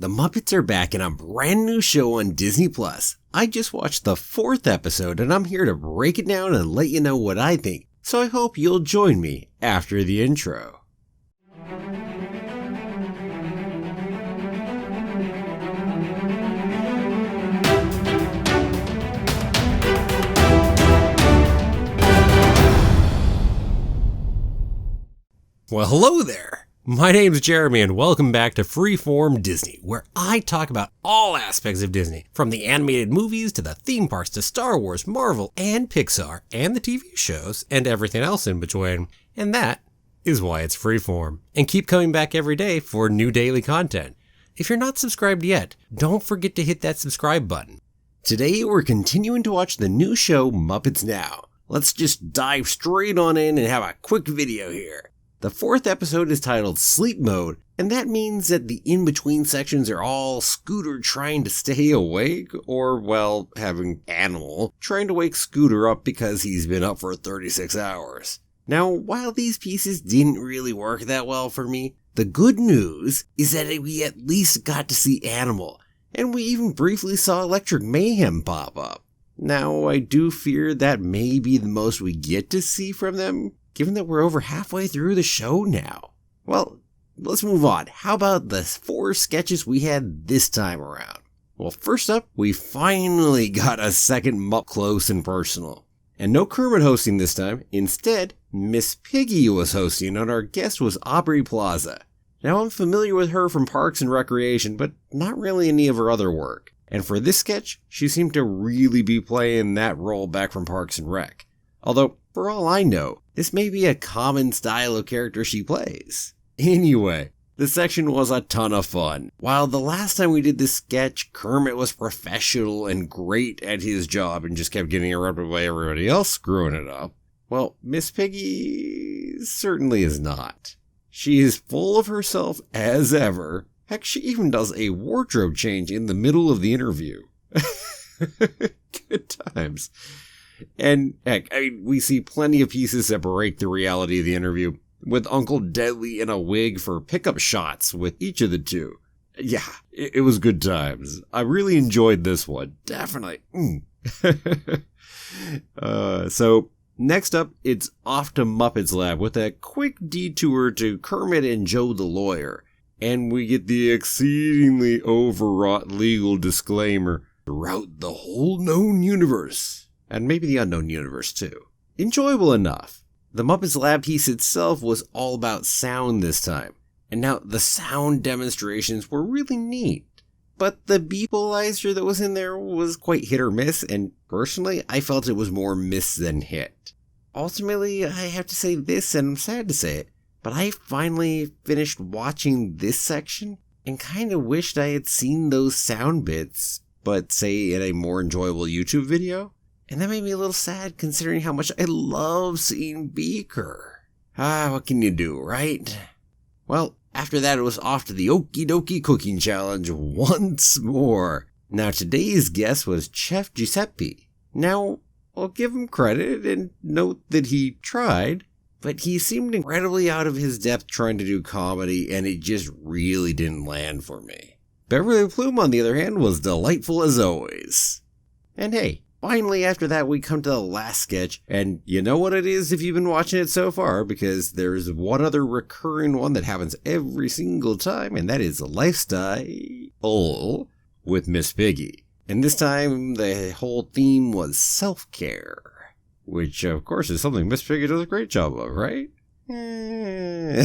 The Muppets are back in a brand new show on Disney+. I just watched the 4th episode and I'm here to break it down and let you know what I think, so I hope you'll join me after the intro. Well, hello there! My name's Jeremy and welcome back to Freeform Disney, where I talk about all aspects of Disney, from the animated movies to the theme parks to Star Wars, Marvel, and Pixar, and the TV shows, and everything else in between. And that is why it's Freeform. And keep coming back every day for new daily content. If you're not subscribed yet, don't forget to hit that subscribe button. Today we're continuing to watch the new show Muppets Now. Let's just dive straight on in and have a quick video here. The 4th episode is titled Sleep Mode, and that means that the in-between sections are all Scooter trying to stay awake, or, well, having Animal trying to wake Scooter up because he's been up for 36 hours. Now, while these pieces didn't really work that well for me, the good news is that we at least got to see Animal, and we even briefly saw Electric Mayhem pop up. Now, I do fear that may be the most we get to see from them, given that we're over halfway through the show now. Well, let's move on. How about the 4 sketches we had this time around? Well, first up, we finally got a second Mupp close and personal. And no Kermit hosting this time. Instead, Miss Piggy was hosting and our guest was Aubrey Plaza. Now, I'm familiar with her from Parks and Recreation, but not really any of her other work. And for this sketch, she seemed to really be playing that role back from Parks and Rec. Although, for all I know, this may be a common style of character she plays. Anyway, the section was a ton of fun. While the last time we did this sketch, Kermit was professional and great at his job and just kept getting interrupted by everybody else screwing it up, well, Miss Piggy certainly is not. She is full of herself as ever. Heck, she even does a wardrobe change in the middle of the interview. Good times. And heck, we see plenty of pieces that break the reality of the interview, with Uncle Deadly in a wig for pickup shots with each of the two. Yeah, it was good times. I really enjoyed this one, definitely. So, next up, it's off to Muppets Lab with a quick detour to Kermit and Joe the lawyer. And we get the exceedingly overwrought legal disclaimer throughout the whole known universe. And maybe the unknown universe too. Enjoyable enough. The Muppets Lab piece itself was all about sound this time. And now the sound demonstrations were really neat. But the beepalizer that was in there was quite hit or miss, and personally I felt it was more miss than hit. Ultimately, I have to say this, and I'm sad to say it, but I finally finished watching this section and kind of wished I had seen those sound bits, but say in a more enjoyable YouTube video. And that made me a little sad considering how much I love seeing Beaker. What can you do, right? Well, after that it was off to the Okey Dokey cooking challenge once more. Now today's guest was Chef Giuseppe. Now, I'll give him credit and note that he tried, but he seemed incredibly out of his depth trying to do comedy and it just really didn't land for me. Beverly Plume, on the other hand, was delightful as always. And hey, finally, after that, we come to the last sketch, and you know what it is if you've been watching it so far, because there's one other recurring one that happens every single time, and that is the lifestyle with Miss Piggy. And this time, the whole theme was self-care, which, of course, is something Miss Piggy does a great job of, right? Yeah.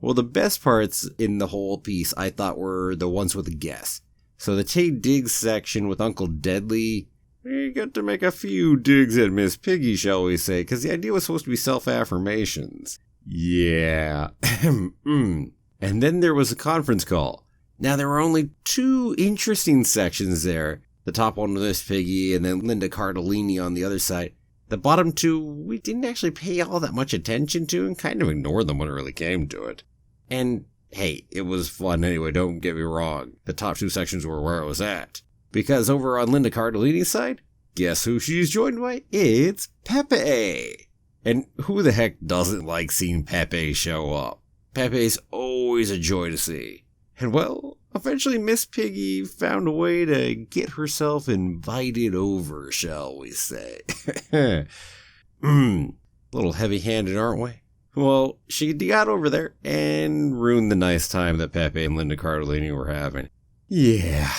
Well, the best parts in the whole piece, I thought, were the ones with the guests. So the Tay Diggs section with Uncle Deadly, we got to make a few digs at Miss Piggy, shall we say, because the idea was supposed to be self-affirmations. Yeah. And then there was a conference call. Now, there were only 2 interesting sections there. The top one with Miss Piggy and then Linda Cardellini on the other side. The bottom 2, we didn't actually pay all that much attention to and kind of ignored them when it really came to it. And hey, it was fun anyway, don't get me wrong. The top 2 sections were where it was at. Because over on Linda Cardellini's side, guess who she's joined by? It's Pepe! And who the heck doesn't like seeing Pepe show up? Pepe's always a joy to see. And well, eventually Miss Piggy found a way to get herself invited over, shall we say. Little heavy-handed, aren't we? Well, she got over there and ruined the nice time that Pepe and Linda Cardellini were having. Yeah,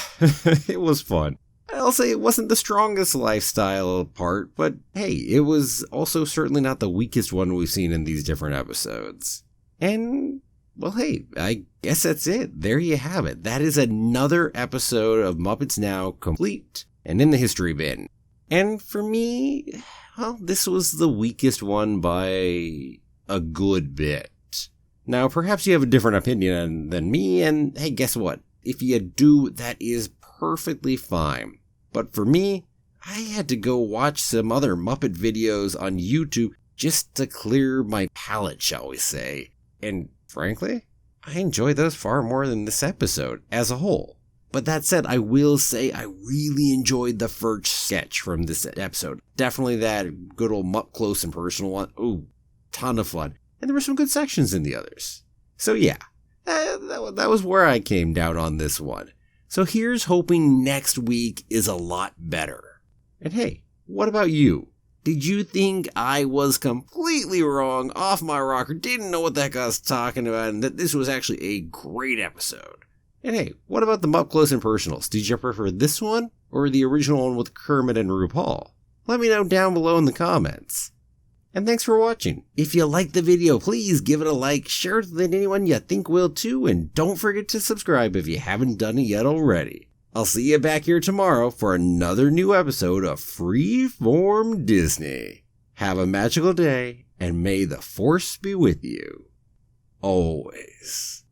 it was fun. I'll say it wasn't the strongest lifestyle part, but hey, it was also certainly not the weakest one we've seen in these different episodes. And, well, hey, I guess that's it. There you have it. That is another episode of Muppets Now complete and in the history bin. And for me, well, this was the weakest one by a good bit. Now, perhaps you have a different opinion than me, and hey, guess what? If you do, that is perfectly fine. But for me, I had to go watch some other Muppet videos on YouTube just to clear my palate, shall we say. And frankly, I enjoyed those far more than this episode as a whole. But that said, I will say I really enjoyed the first sketch from this episode. Definitely that good old Mupp Close and Personal one. Ooh, ton of fun. And there were some good sections in the others. So yeah, that was where I came down on this one. So here's hoping next week is a lot better. And hey, what about you? Did you think I was completely wrong, off my rocker, didn't know what the heck I was talking about, and that this was actually a great episode? And hey, what about the Mupp Close and Personals? Did you prefer this one or the original one with Kermit and RuPaul? Let me know down below in the comments. And thanks for watching. If you liked the video, please give it a like, share it with anyone you think will too, and don't forget to subscribe if you haven't done it yet already. I'll see you back here tomorrow for another new episode of Freeform Disney. Have a magical day, and may the Force be with you. Always.